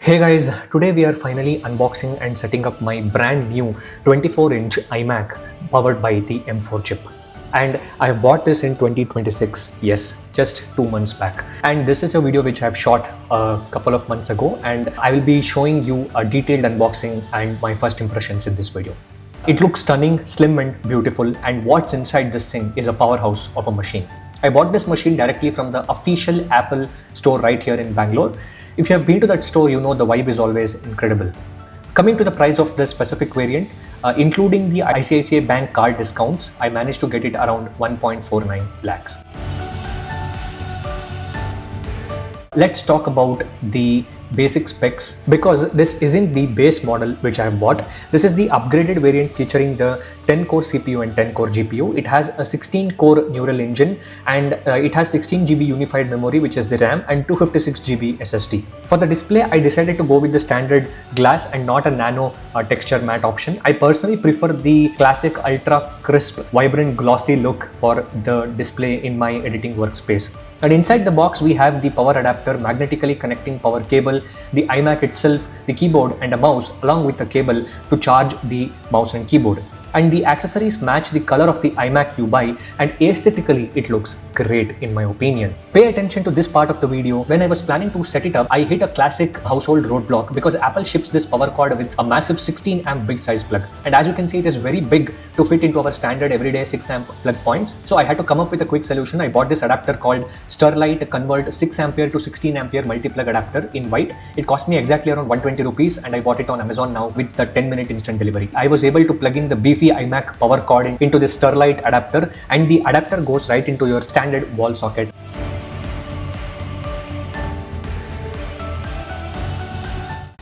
Hey guys, today we are finally unboxing and setting up my brand new 24-inch iMac powered by the M4 chip. And I've bought this in 2026, yes, just 2 months back. And this is a video which I've shot a couple of months ago, and I will be showing you a detailed unboxing and my first impressions in this video. It looks stunning, slim and beautiful, and what's inside this thing is a powerhouse of a machine. I bought this machine directly from the official Apple store right here in Bangalore. If you have been to that store, you know the vibe is always incredible. Coming to the price of this specific variant, including the ICICI Bank card discounts, I managed to get it around 1.49 lakhs. Let's talk about the basic specs, because this isn't the base model which I have bought. This is the upgraded variant featuring the 10-core CPU and 10-core GPU. It has a 16-core neural engine, and it has 16 GB unified memory, which is the RAM, and 256 GB SSD. For the display, I decided to go with the standard glass and not a nano texture matte option. I personally prefer the classic ultra crisp, vibrant, glossy look for the display in my editing workspace. And inside the box, we have the power adapter, magnetically connecting power cable, the iMac itself, the keyboard and a mouse, along with a cable to charge the mouse and keyboard. And the accessories match the color of the iMac you buy, and aesthetically it looks great in my opinion. Pay attention to this part of the video. When I was planning to set it up, I hit a classic household roadblock because Apple ships this power cord with a massive 16 amp big size plug. And as you can see, it is very big to fit into our standard everyday 6 amp plug points. So I had to come up with a quick solution. I bought this adapter called Sterlite Convert 6 ampere to 16 ampere multi-plug adapter in white. It cost me exactly around 120 rupees, and I bought it on Amazon now with the 10-minute instant delivery. I was able to plug in the beefy iMac power cord into the Sterlite adapter, and the adapter goes right into your standard wall socket.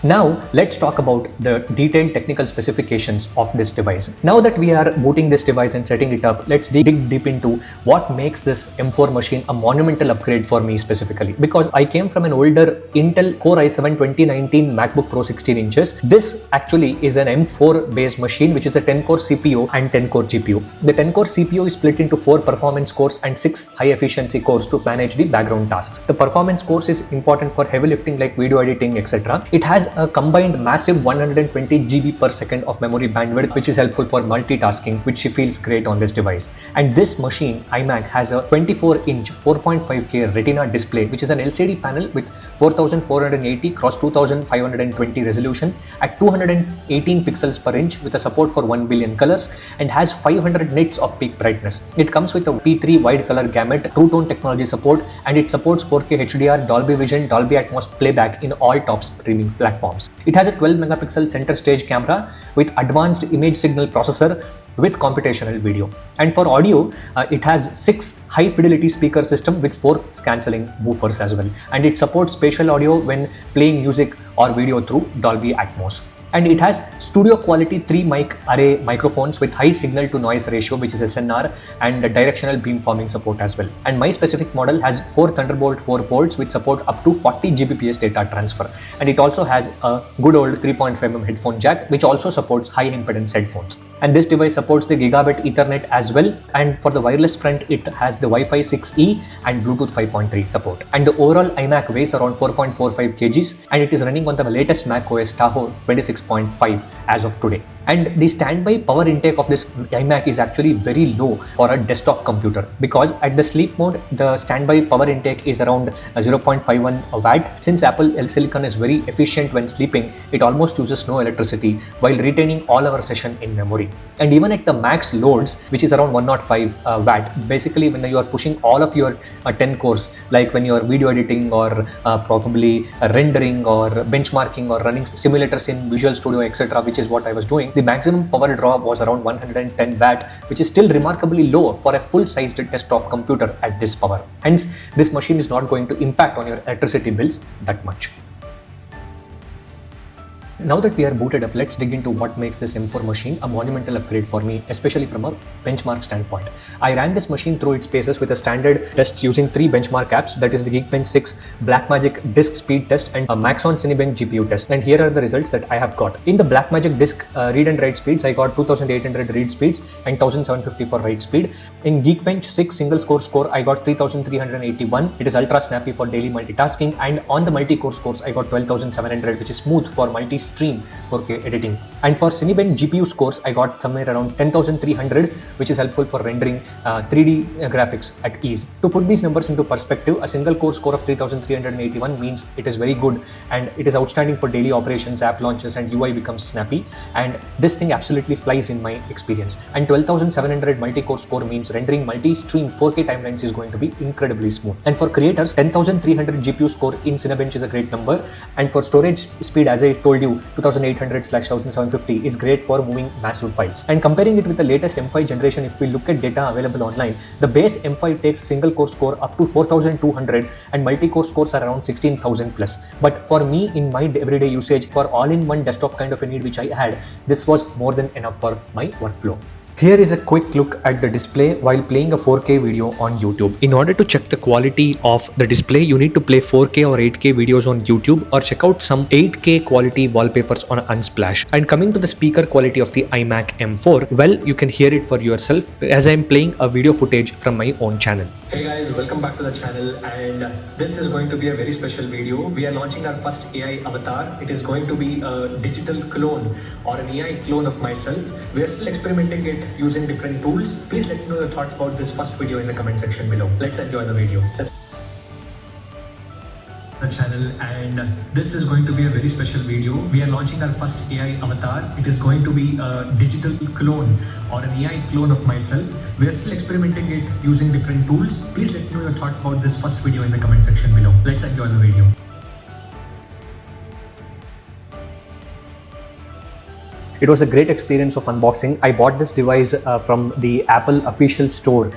Now let's talk about the detailed technical specifications of this device. Now that we are booting this device and setting it up, let's dig deep into what makes this M4 machine a monumental upgrade for me specifically. Because I came from an older Intel Core i7 2019 MacBook Pro 16 inches. This actually is an M4 based machine, which is a 10-core CPU and 10-core GPU. The 10-core CPU is split into 4 performance cores and 6 high efficiency cores to manage the background tasks. The performance cores is important for heavy lifting like video editing, etc. It has a combined massive 120 GB per second of memory bandwidth, which is helpful for multitasking, which feels great on this device. And this machine, iMac, has a 24-inch 4.5K Retina display, which is an LCD panel with 4480 x 2520 resolution at 218 pixels per inch with a support for 1 billion colors, and has 500 nits of peak brightness. It comes with a P3 wide color gamut, True Tone technology support, and it supports 4K HDR, Dolby Vision, Dolby Atmos playback in all top streaming platforms. It has a 12 megapixel center stage camera with advanced image signal processor with computational video. And for audio, it has 6 high fidelity speaker system with 4 cancelling woofers as well. And it supports spatial audio when playing music or video through Dolby Atmos. And it has studio quality 3 mic array microphones with high signal to noise ratio, which is SNR, and directional beamforming support as well. And my specific model has 4 Thunderbolt 4 ports which support up to 40 Gbps data transfer. And it also has a good old 3.5mm headphone jack, which also supports high impedance headphones. And this device supports the Gigabit Ethernet as well. And for the wireless front, it has the Wi-Fi 6E and Bluetooth 5.3 support. And the overall iMac weighs around 4.45 kgs, and it is running on the latest Mac OS Tahoe 26.5 as of today. And the standby power intake of this iMac is actually very low for a desktop computer, because at the sleep mode, the standby power intake is around 0.51 watt. Since Apple Silicon is very efficient when sleeping, it almost uses no electricity while retaining all our session in memory. And even at the max loads, which is around 105 watt, basically when you are pushing all of your 10 cores, like when you are video editing or probably rendering or benchmarking or running simulators in Visual Studio, etc., which is what I was doing, the maximum power draw was around 110 watt, which is still remarkably low for a full-sized desktop computer at this power. Hence, this machine is not going to impact on your electricity bills that much. Now that we are booted up, let's dig into what makes this M4 machine a monumental upgrade for me, especially from a benchmark standpoint. I ran this machine through its paces with a standard tests using 3 benchmark apps, that is the Geekbench 6 Blackmagic disk speed test and a Maxon Cinebench GPU test. And here are the results that I have got. In the Blackmagic disk read and write speeds, I got 2800 read speeds and 1750 for write speed. In Geekbench 6 single score, I got 3381. It is ultra snappy for daily multitasking, and on the multi-core scores, I got 12700, which is smooth for multi-stream 4K editing. And for Cinebench GPU scores, I got somewhere around 10300, which is helpful for rendering 3D graphics at ease. To put these numbers into perspective, a single core score of 3381 means it is very good and it is outstanding for daily operations, app launches, and UI becomes snappy. And this thing absolutely flies in my experience. And 12700 multi-core score means rendering multi-stream 4K timelines is going to be incredibly smooth. And for creators, 10300 GPU score in Cinebench is a great number. And for storage speed, as I told you, 2800/1750 is great for moving massive files. And comparing it with the latest M5 generation, if we look at data available online, the base M5 takes single core score up to 4200 and multi-core scores are around 16,000 plus. But for me, in my everyday usage, for all-in-one desktop kind of a need which I had, this was more than enough for my workflow. Here is a quick look at the display while playing a 4K video on YouTube. In order to check the quality of the display, you need to play 4K or 8K videos on YouTube or check out some 8K quality wallpapers on Unsplash. And coming to the speaker quality of the iMac M4, well, you can hear it for yourself as I am playing a video footage from my own channel. Hey guys, welcome back to the channel, and this is going to be a very special video. We are launching our first AI avatar. It is going to be a digital clone or an AI clone of myself. We are still experimenting it using different tools. Please let me know your thoughts about this first video in the comment section below. Let's enjoy the video. The channel, and this is going to be a very special video. We are launching our first AI avatar. It is going to be a digital clone or an AI clone of myself. We are still experimenting it using different tools. Please let me know your thoughts about this first video in the comment section below. Let's enjoy the video. It was a great experience of unboxing. I bought this device from the Apple official store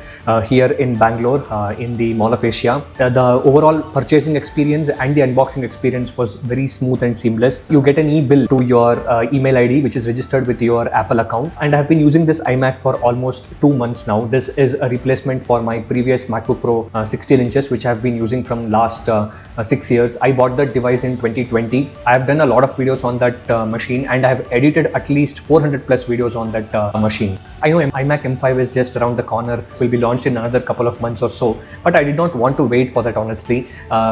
here in Bangalore in the Mall of Asia. The overall purchasing experience and the unboxing experience was very smooth and seamless. You get an e-bill to your email ID which is registered with your Apple account, and I have been using this iMac for almost 2 months now. This is a replacement for my previous MacBook Pro 16 inches which I have been using from last 6 years. I bought that device in 2020. I have done a lot of videos on that machine, and I have edited at least 400 plus videos on that machine. I know iMac M5 is just around the corner, will be launched in another couple of months or so, but I did not want to wait for that honestly,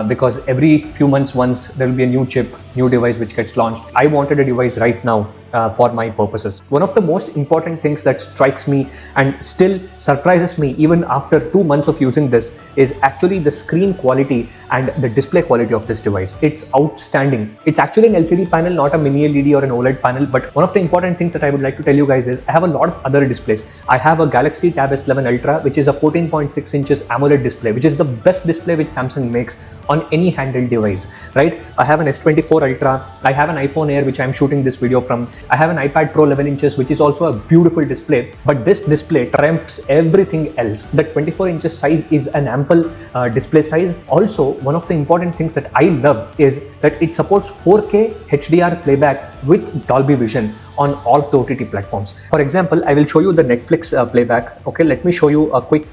because every few months once there will be a new chip, new device which gets launched. I wanted a device right now for my purposes. One of the most important things that strikes me and still surprises me even after 2 months of using this is actually the screen quality and the display quality of this device. It's outstanding. It's actually an LCD panel, not a mini LED or an OLED panel, but one of the important things that I would like to tell you guys is I have a lot of other displays. I have a Galaxy Tab S11 Ultra, which is a 14.6 inches AMOLED display, which is the best display which Samsung makes on any handheld device, right? I have an S24 Ultra. I have an iPhone Air, which I'm shooting this video from. I have an iPad Pro 11 inches, which is also a beautiful display, but this display triumphs everything else. The 24 inches size is an ample display size. Also, one of the important things that I love is that it supports 4K HDR playback with Dolby Vision on all of the OTT platforms. For example, I will show you the Netflix playback. Okay, let me show you a quick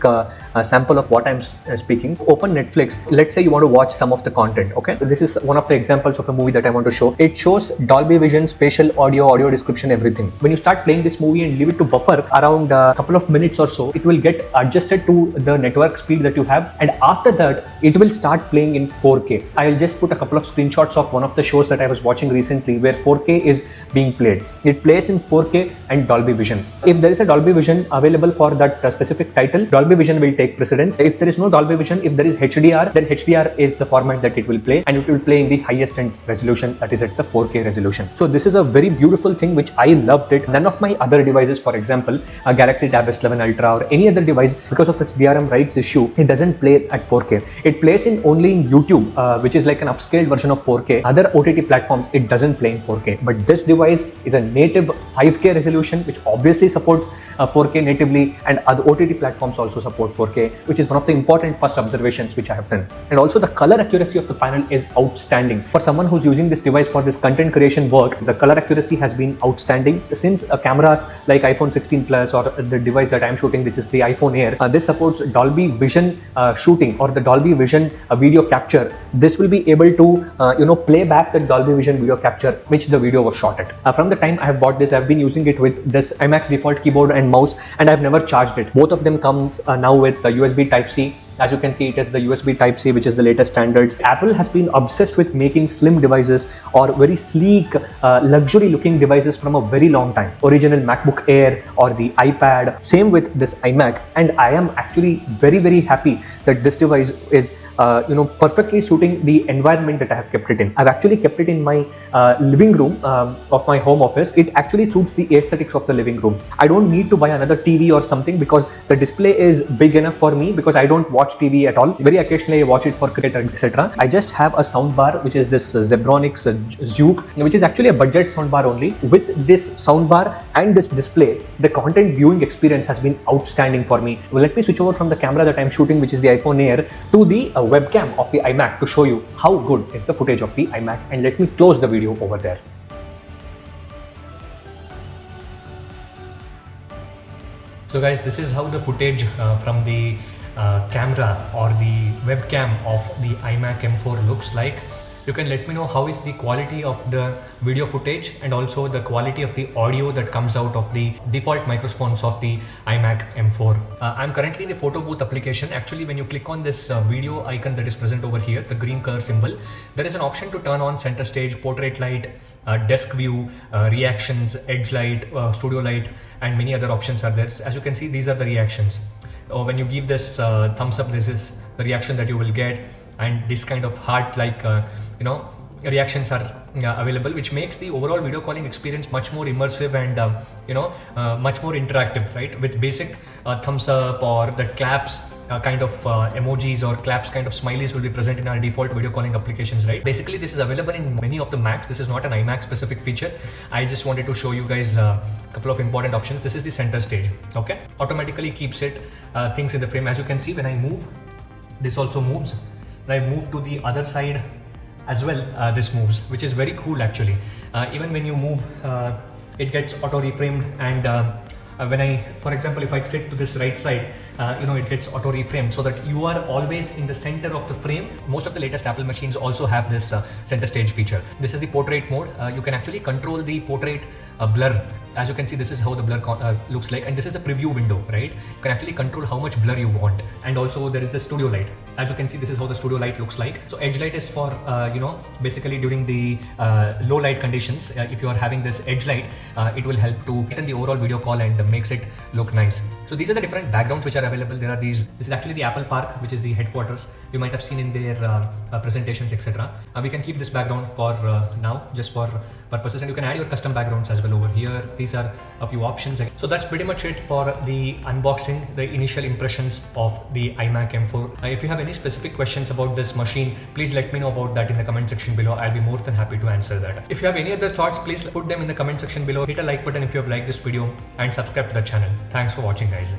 sample of what I'm speaking. Open Netflix. Let's say you want to watch some of the content. Okay, this is one of the examples of a movie that I want to show. It shows Dolby Vision, spatial audio description, everything. When you start playing this movie and leave it to buffer around a couple of minutes or so, it will get adjusted to the network speed that you have, and after that, it will start playing in 4K. I'll just put a couple of screenshots of one of the shows that I was watching recently where 4K is being played. It plays in 4K and Dolby Vision. If there is a Dolby Vision available for that specific title, Dolby Vision will take precedence. If there is no Dolby Vision, if there is HDR, then HDR is the format that it will play, and it will play in the highest end resolution, that is at the 4K resolution. So this is a very beautiful thing which I loved it. None of my other devices, for example, a Galaxy Tab S11 Ultra or any other device, because of its DRM rights issue, it doesn't play at 4K. It plays in only in YouTube, which is like an upscaled version of 4K. Other OTT platforms, it doesn't play in 4K. But but this device is a native 5K resolution, which obviously supports 4K natively, and other OTT platforms also support 4K, which is one of the important first observations which I have done. And also the color accuracy of the panel is outstanding. For someone who's using this device for this content creation work, the color accuracy has been outstanding. Since cameras like iPhone 16 Plus or the device that I'm shooting, which is the iPhone Air, this supports Dolby Vision shooting or the Dolby Vision video capture. This will be able to play back the Dolby Vision video capture which the video was shot at. From the time I have bought this, I've been using it with this iMac default keyboard and mouse, and I've never charged it. Both of them comes now with the USB Type-C. As you can see, it is the USB Type-C, which is the latest standards. Apple has been obsessed with making slim devices or very sleek, luxury looking devices from a very long time. Original MacBook Air or the iPad, same with this iMac. And I am actually very, very happy that this device is perfectly suiting the environment that I have kept it in. I've actually kept it in my living room of my home office. It actually suits the aesthetics of the living room. I don't need to buy another TV or something because the display is big enough for me, because I don't watch TV at all. Very occasionally I watch it for cricket, etc. I just have a soundbar, which is this Zebronics Zook, which is actually a budget soundbar only. With this soundbar and this display, the content viewing experience has been outstanding for me. Well, let me switch over from the camera that I'm shooting, which is the iPhone Air, to the webcam of the iMac to show you how good is the footage of the iMac, and let me close the video over there. So guys, this is how the footage from the camera or the webcam of the iMac M4 looks like. You can let me know how is the quality of the video footage and also the quality of the audio that comes out of the default microphones of the iMac M4. I'm currently in the photo booth application. Actually, when you click on this video icon that is present over here, the green curve symbol, there is an option to turn on center stage, portrait light, desk view, reactions, edge light, studio light, and many other options are there. As you can see, these are the reactions. When you give this thumbs up, this is the reaction that you will get, and this kind of heart-like reactions are available, which makes the overall video calling experience much more immersive and much more interactive, right? With basic thumbs up or the claps kind of emojis or claps kind of smileys will be present in our default video calling applications, right? Basically, this is available in many of the Macs. This is not an iMac specific feature. I just wanted to show you guys a couple of important options. This is the center stage, okay? Automatically keeps it things in the frame. As you can see, when I move, this also moves. When I move to the other side as well, this moves, which is very cool actually. Even when you move, it gets auto reframed, and when I, for example, if I sit to this right side, it gets auto reframed so that you are always in the center of the frame. Most of the latest Apple machines also have this center stage feature. This is the portrait mode. You can actually control the portrait blur. As you can see, this is how the blur looks like, and this is the preview window, right? You can actually control how much blur you want. And also there is the studio light. As you can see, this is how the studio light looks like. So edge light is for basically during the low light conditions. If you are having this edge light, it will help to heighten the overall video call and makes it look nice. So these are the different backgrounds which are available. There are these. This is actually the Apple Park, which is the headquarters. You might have seen in their presentations, etc. We can keep this background for now, just for purposes, and you can add your custom backgrounds as well over here. These are a few options. So that's pretty much it for the unboxing, the initial impressions of the iMac M4. If you have any specific questions about this machine, please let me know about that in the comment section below. I'll be more than happy to answer that. If you have any other thoughts, please put them in the comment section below. Hit a like button if you have liked this video and subscribe to the channel. Thanks for watching, guys.